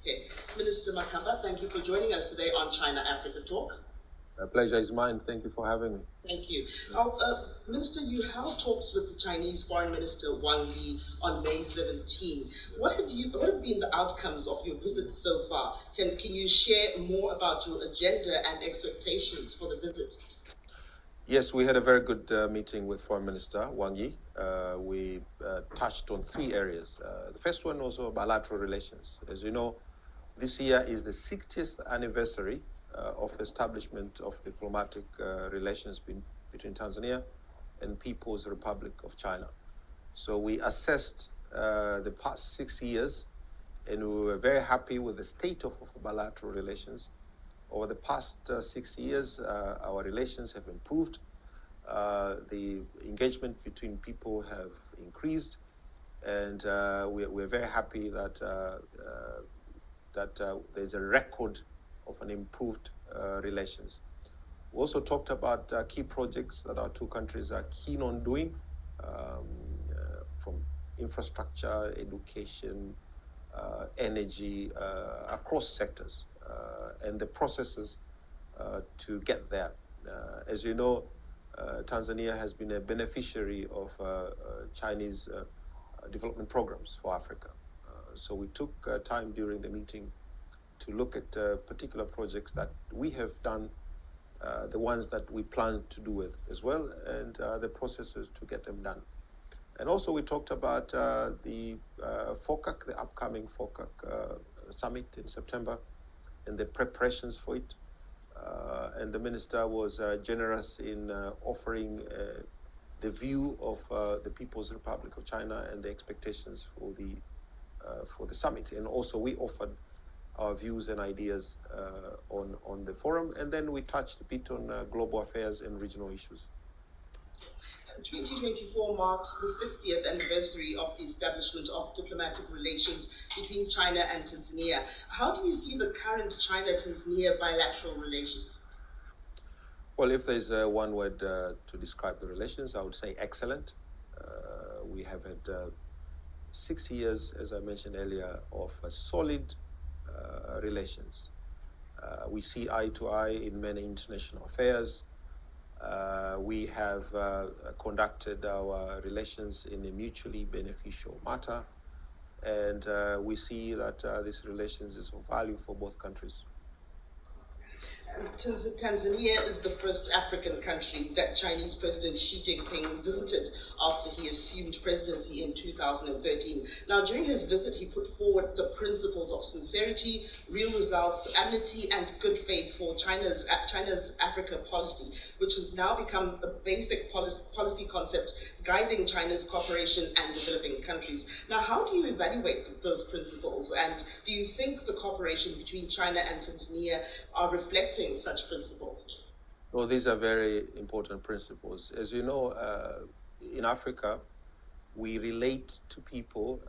Okay. Minister Makamba, thank you for joining us today on China-Africa Talk. A pleasure is mine. Thank you for having me. Thank you. Minister, you held talks with the Chinese Foreign Minister Wang Yi on May 17. What have been the outcomes of your visit so far? Can you share more about your agenda and expectations for the visit? Yes, we had a very good meeting with Foreign Minister Wang Yi. We touched on three areas. The first one was bilateral relations. As you know, this year is the 60th anniversary of establishment of diplomatic relations between Tanzania and People's Republic of China. So we assessed the past 6 years, and we were very happy with the state of bilateral relations. Over the past 6 years, our relations have improved. The engagement between people have increased, and we're very happy that there's a record of an improved relations. We also talked about key projects that our two countries are keen on doing, from infrastructure, education, energy, across sectors, and the processes to get there. As you know, Tanzania has been a beneficiary of Chinese development programs for Africa. So we took time during the meeting to look at particular projects that we have done, the ones that we plan to do with as well, and the processes to get them done. And also we talked about the FOCAC, the upcoming FOCAC summit in September, and the preparations for it. And the minister was generous in offering the view of the People's Republic of China and the expectations for the summit. And also we offered our views and ideas on the forum, and then we touched a bit on global affairs and regional issues. 2024 marks the 60th anniversary of the establishment of diplomatic relations between China and Tanzania. How do you see the current China-Tanzania bilateral relations? Well, if there's one word to describe the relations, I would say excellent. We have had 6 years, as I mentioned earlier, of solid relations. We see eye to eye in many international affairs. We have conducted our relations in a mutually beneficial manner, and we see that this relations is of value for both countries. Tanzania is the first African country that Chinese President Xi Jinping visited after he assumed presidency in 2013. Now, during his visit, he put forward the principles of sincerity, real results, amity, and good faith for China's Africa policy, which has now become a basic policy concept guiding China's cooperation and developing countries. Now, how do you evaluate those principles, and do you think the cooperation between China and Tanzania are reflecting such principles? Well, these are very important principles. As you know, in Africa, we relate to people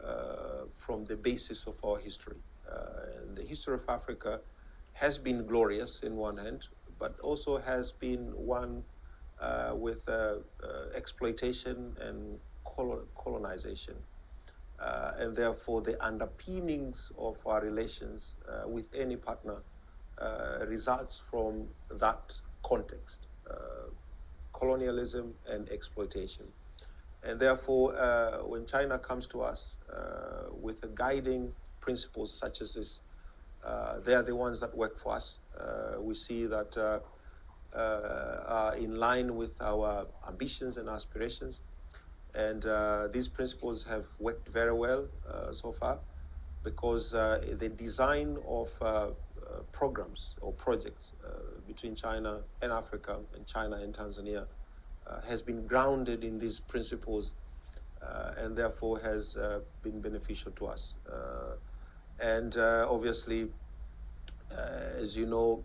from the basis of our history. And the history of Africa has been glorious in one hand, but also has been one with exploitation and colonization. And therefore, the underpinnings of our relations with any partner results from that context, colonialism and exploitation. And therefore, when China comes to us with the guiding principles such as this, they are the ones that work for us. We see that are in line with our ambitions and aspirations. And these principles have worked very well so far, because the design of programs or projects between China and Africa and China and Tanzania has been grounded in these principles, and therefore has been beneficial to us. And obviously, as you know,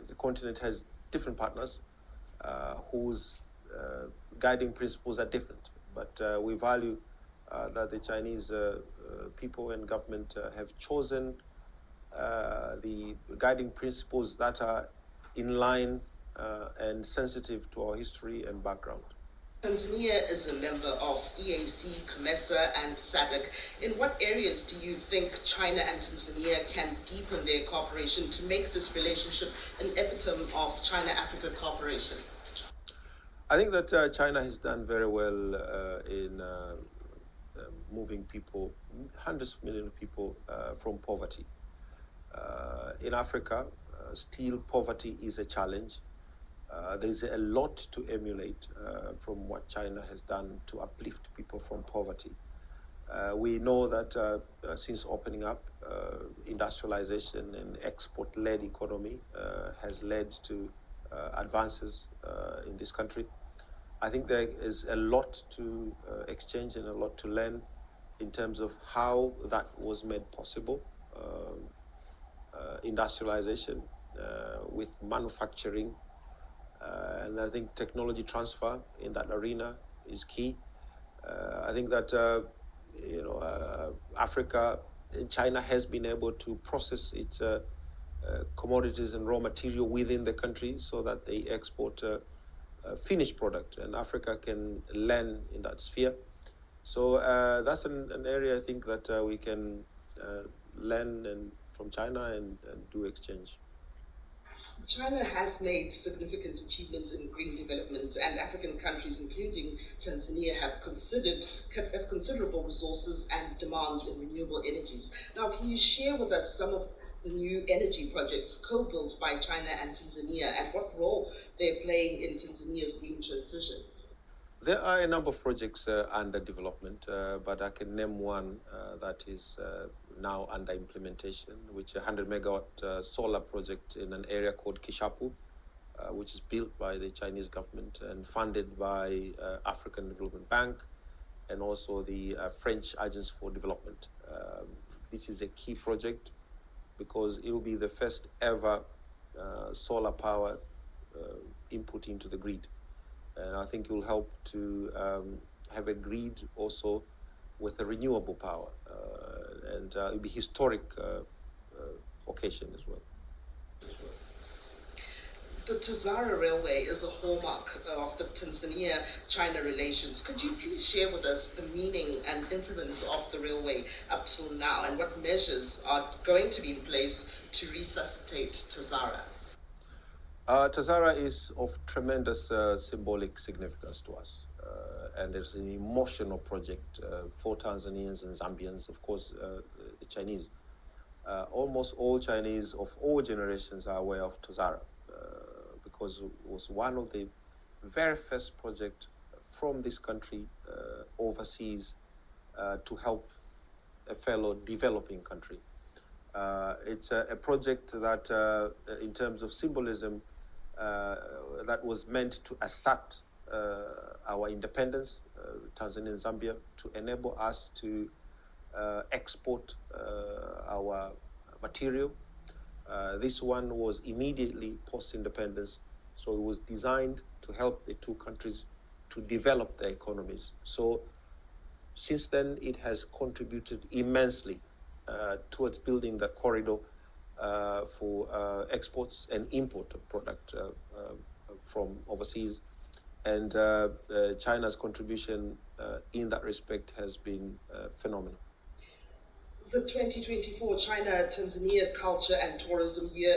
the continent has different partners whose guiding principles are different, but we value that the Chinese people and government have chosen the guiding principles that are in line and sensitive to our history and background. Tanzania is a member of EAC, COMESA, and SADC. In what areas do you think China and Tanzania can deepen their cooperation to make this relationship an epitome of China-Africa cooperation? I think that China has done very well in moving people, hundreds of millions of people, from poverty. In Africa, still poverty is a challenge. There's a lot to emulate from what China has done to uplift people from poverty. We know that since opening up, industrialization and export-led economy has led to advances in this country. I think there is a lot to exchange and a lot to learn in terms of how that was made possible. Industrialization with manufacturing, and I think technology transfer in that arena is key. I think that Africa, China has been able to process its commodities and raw material within the country so that they export finished product, and Africa can learn in that sphere. So that's an area I think that we can learn from China and do exchange. China has made significant achievements in green development, and African countries, including Tanzania, have considerable resources and demands in renewable energies. Now, can you share with us some of the new energy projects co-built by China and Tanzania, and what role they're playing in Tanzania's green transition? There are a number of projects under development, but I can name one that is now under implementation, which is a 100 megawatt solar project in an area called Kishapu, which is built by the Chinese government and funded by African Development Bank and also the French Agency for Development. This is a key project because it will be the first ever solar power input into the grid. And I think it will help to have a grid also with a renewable power, and it will be historic occasion as well. The Tazara Railway is a hallmark of the Tanzania-China relations. Could you please share with us the meaning and influence of the railway up till now, and what measures are going to be in place to resuscitate Tazara? Tazara is of tremendous symbolic significance to us, and it's an emotional project for Tanzanians and Zambians, of course, the Chinese. Almost all Chinese of all generations are aware of Tazara because it was one of the very first projects from this country overseas to help a fellow developing country. It's a project that, in terms of symbolism, that was meant to assert our independence, Tanzania and Zambia, to enable us to export our material. This one was immediately post-independence, so it was designed to help the two countries to develop their economies. So since then, it has contributed immensely towards building the corridor for exports and import of product from overseas. And China's contribution in that respect has been phenomenal. The 2024 China-Tanzania Culture and Tourism Year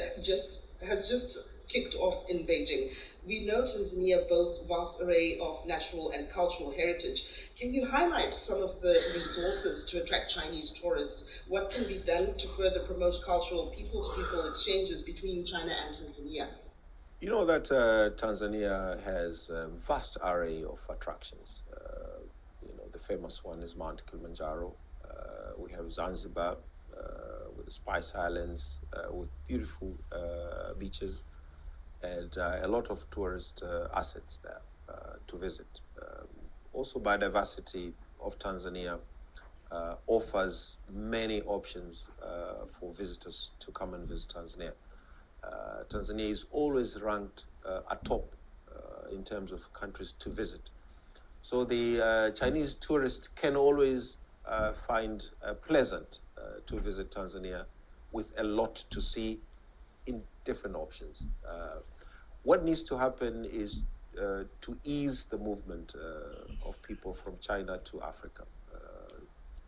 has just kicked off in Beijing. We know Tanzania boasts a vast array of natural and cultural heritage. Can you highlight some of the resources to attract Chinese tourists? What can be done to further promote cultural people-to-people exchanges between China and Tanzania? You know that Tanzania has a vast array of attractions. The famous one is Mount Kilimanjaro. We have Zanzibar with the Spice Islands, with beautiful beaches, and a lot of tourist assets there to visit. Also, biodiversity of Tanzania offers many options for visitors to come and visit Tanzania. Tanzania is always ranked atop in terms of countries to visit. So the Chinese tourist can always find pleasant to visit Tanzania with a lot to see in different options. What needs to happen is to ease the movement of people from China to Africa,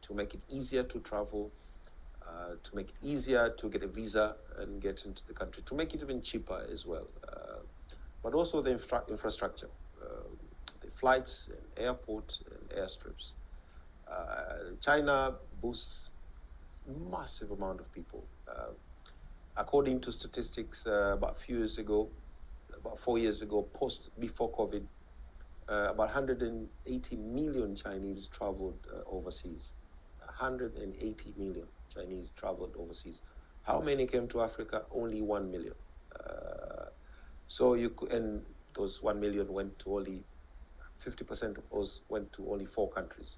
to make it easier to travel, to make it easier to get a visa and get into the country, to make it even cheaper as well. But also the infrastructure, the flights, and airports, and airstrips. China boasts massive amount of people. According to statistics, about 4 years ago, before COVID, about 180 million Chinese traveled overseas. 180 million Chinese traveled overseas. How many came to Africa? Only 1 million. And those 1 million went to only 50% of those went to only 4 countries.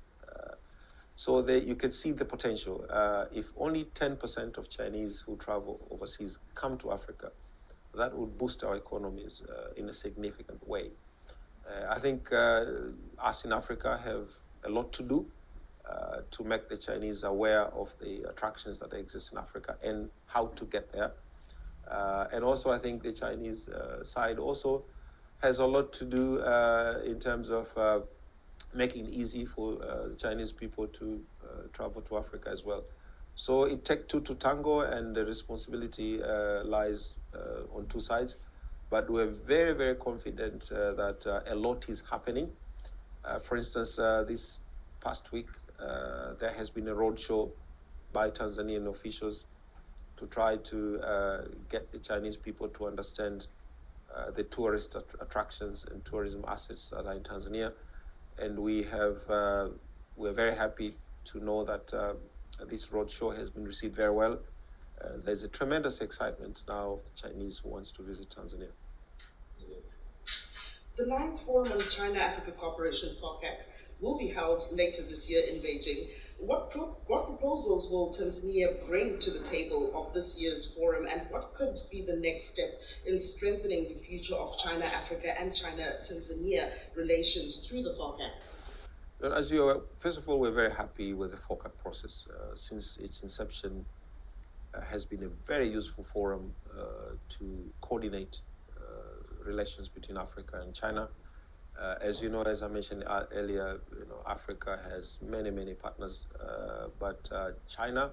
You can see the potential. If only 10% of Chinese who travel overseas come to Africa, that would boost our economies in a significant way. I think us in Africa have a lot to do to make the Chinese aware of the attractions that exist in Africa and how to get there. And also, I think the Chinese side also has a lot to do in terms of making it easy for the Chinese people to travel to Africa as well. So it takes two to tango, and the responsibility lies on two sides. But we're very, very confident that a lot is happening. For instance, this past week, there has been a roadshow by Tanzanian officials to try to get the Chinese people to understand the tourist attractions and tourism assets that are in Tanzania. And we're very happy to know that this roadshow has been received very well. There's a tremendous excitement now of the Chinese who wants to visit Tanzania. The 9th Forum on China-Africa Cooperation, FOCAC, will be held later this year in Beijing. What proposals will Tanzania bring to the table of this year's forum, and what could be the next step in strengthening the future of China-Africa and China-Tanzania relations through the FOCAC? Well, as you are, first of all, we're very happy with the FOCAC process. Since its inception, has been a very useful forum to coordinate relations between Africa and China. As you know, as I mentioned earlier, Africa has many, many partners, but China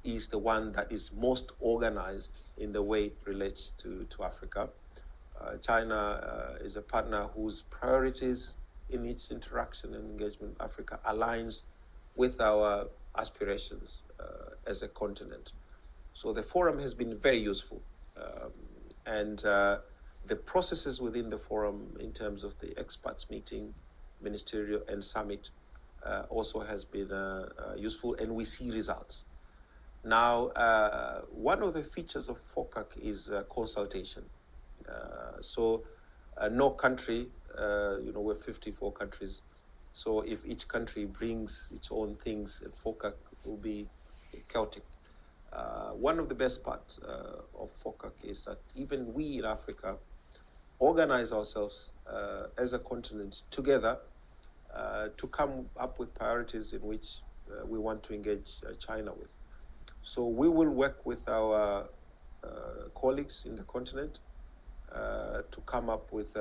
is the one that is most organized in the way it relates to Africa. China is a partner whose priorities in its interaction and engagement with Africa aligns with our aspirations as a continent. So the forum has been very useful. And the processes within the forum in terms of the experts meeting, ministerial and summit also has been useful, and we see results. Now, one of the features of FOCAC is consultation. No country, we're 54 countries, so if each country brings its own things, FOCAC will be chaotic. One of the best parts of FOCAC is that even we in Africa organize ourselves as a continent together to come up with priorities in which we want to engage China with. So we will work with our colleagues in the continent to come up with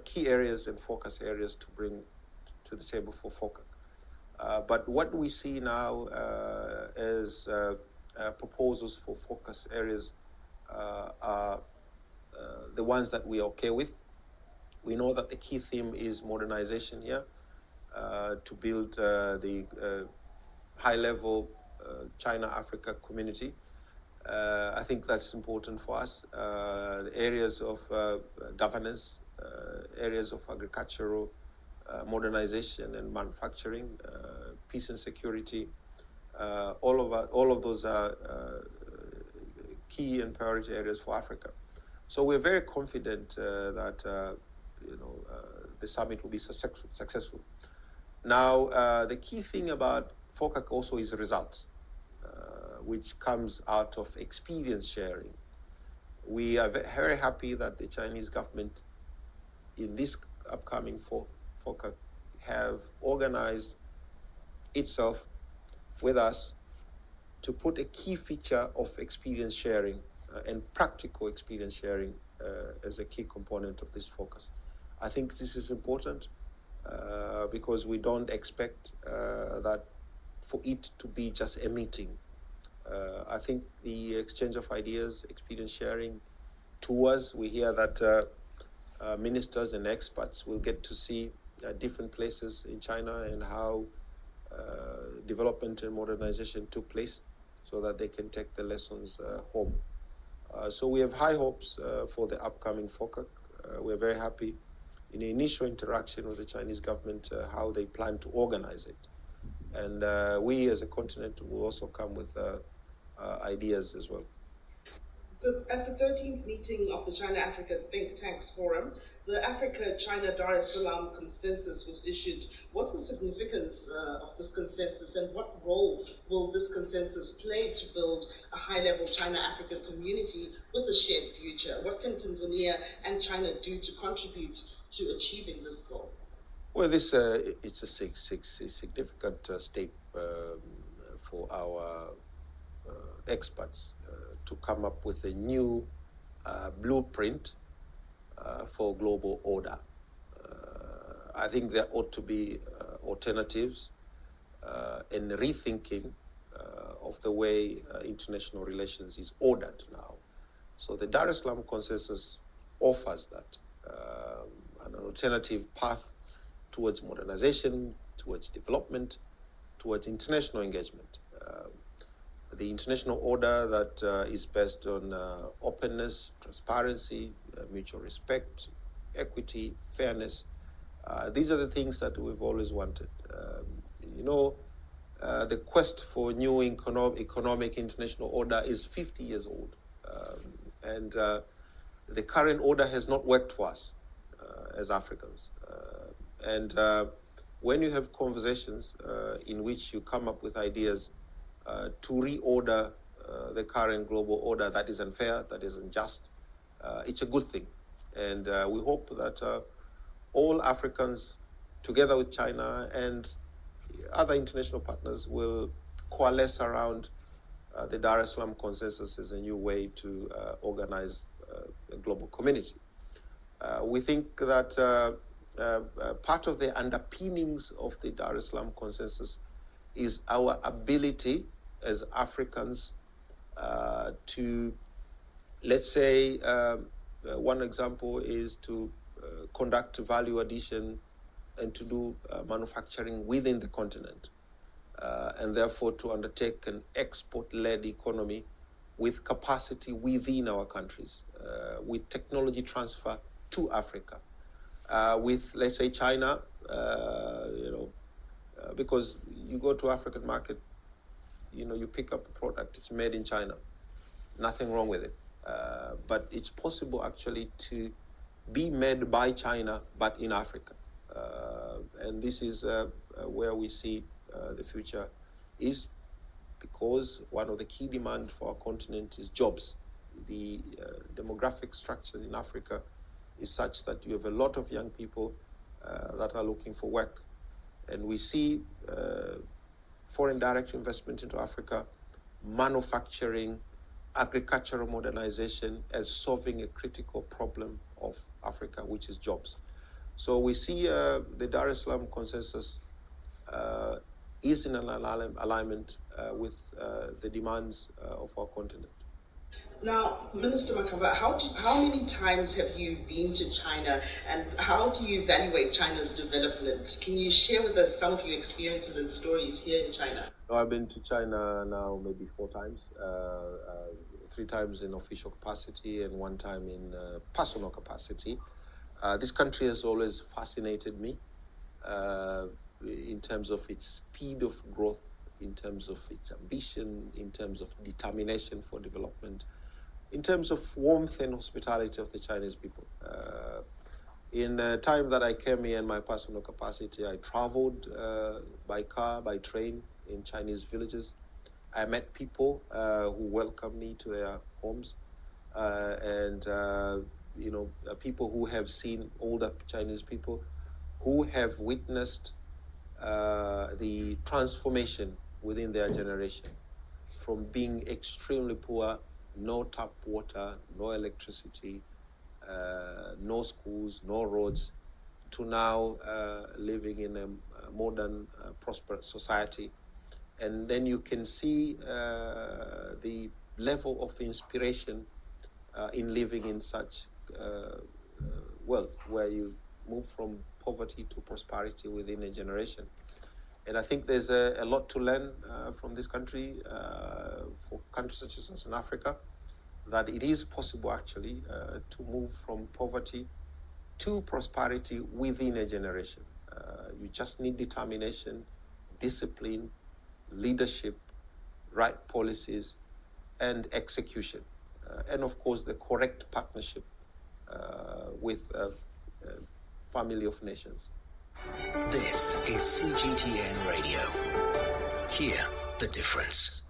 key areas and focus areas to bring to the table for FOCAC. But what we see now as proposals for focus areas are the ones that we are okay with. We know that the key theme is modernization here, to build the high-level China-Africa community. I think that's important for us. The areas of governance, areas of agricultural modernization and manufacturing, peace and security, all of those are key and priority areas for Africa. So we're very confident that the summit will be successful. Now, the key thing about FOCAC also is results, which comes out of experience sharing. We are very happy that the Chinese government in this upcoming FOCAC have organized itself with us to put a key feature of experience sharing and practical experience sharing as a key component of this focus. I think this is important because we don't expect that for it to be just a meeting. I think the exchange of ideas, experience sharing, tours, we hear that ministers and experts will get to see different places in China and how development and modernization took place so that they can take the lessons home. So we have high hopes for the upcoming FOCAC. We're very happy in the initial interaction with the Chinese government how they plan to organize it. And we as a continent will also come with ideas as well. At the 13th meeting of the China-Africa Think Tanks Forum, the Africa-China Dar es Salaam Consensus was issued. What's the significance of this consensus, and what role will this consensus play to build a high-level China-African community with a shared future? What can Tanzania and China do to contribute to achieving this goal? Well, it's a significant step for our experts to come up with a new blueprint for global order. I think there ought to be alternatives and rethinking of the way international relations is ordered now. So the Dar es Salaam Consensus offers that, an alternative path towards modernization, towards development, towards international engagement. The international order that is based on openness, transparency, mutual respect, equity, fairness. These are the things that we've always wanted. The quest for new economic international order is 50 years old. And the current order has not worked for us as Africans. And when you have conversations in which you come up with ideas to reorder the current global order that is unfair, that is unjust, it's a good thing. And we hope that all Africans, together with China and other international partners, will coalesce around the Dar es Salaam Consensus as a new way to organize a global community. We think that part of the underpinnings of the Dar es Salaam Consensus is our ability as Africans to, let's say, one example is to conduct value addition and to do manufacturing within the continent, and therefore to undertake an export-led economy with capacity within our countries, with technology transfer to Africa, with, let's say, China, because you go to African market, you pick up a product, it's made in China. Nothing wrong with it. But it's possible actually to be made by China, but in Africa. And this is where we see the future is, because one of the key demands for our continent is jobs. The demographic structure in Africa is such that you have a lot of young people that are looking for work. And we see foreign direct investment into Africa, manufacturing, agricultural modernization as solving a critical problem of Africa, which is jobs. So we see the Dar es Salaam Consensus is in an alignment with the demands of our continent. Now, Minister Makamba, how many times have you been to China, and how do you evaluate China's development? Can you share with us some of your experiences and stories here in China? I've been to China now maybe 4 times, 3 times in official capacity and 1 time in personal capacity. This country has always fascinated me in terms of its speed of growth, in terms of its ambition, in terms of determination for development, in terms of warmth and hospitality of the Chinese people. In the time that I came here in my personal capacity, I traveled by car, by train in Chinese villages. I met people who welcomed me to their homes, and people who have seen older Chinese people who have witnessed the transformation within their generation from being extremely poor, no tap water, no electricity, no schools, no roads, to now living in a modern, prosperous society. And then you can see the level of inspiration in living in such world where you move from poverty to prosperity within a generation. And I think there's a lot to learn from this country for countries such as us in Africa, that it is possible actually to move from poverty to prosperity within a generation. You just need determination, discipline, leadership, right policies, and execution. And of course, the correct partnership with a family of nations. This is CGTN Radio. Hear the difference.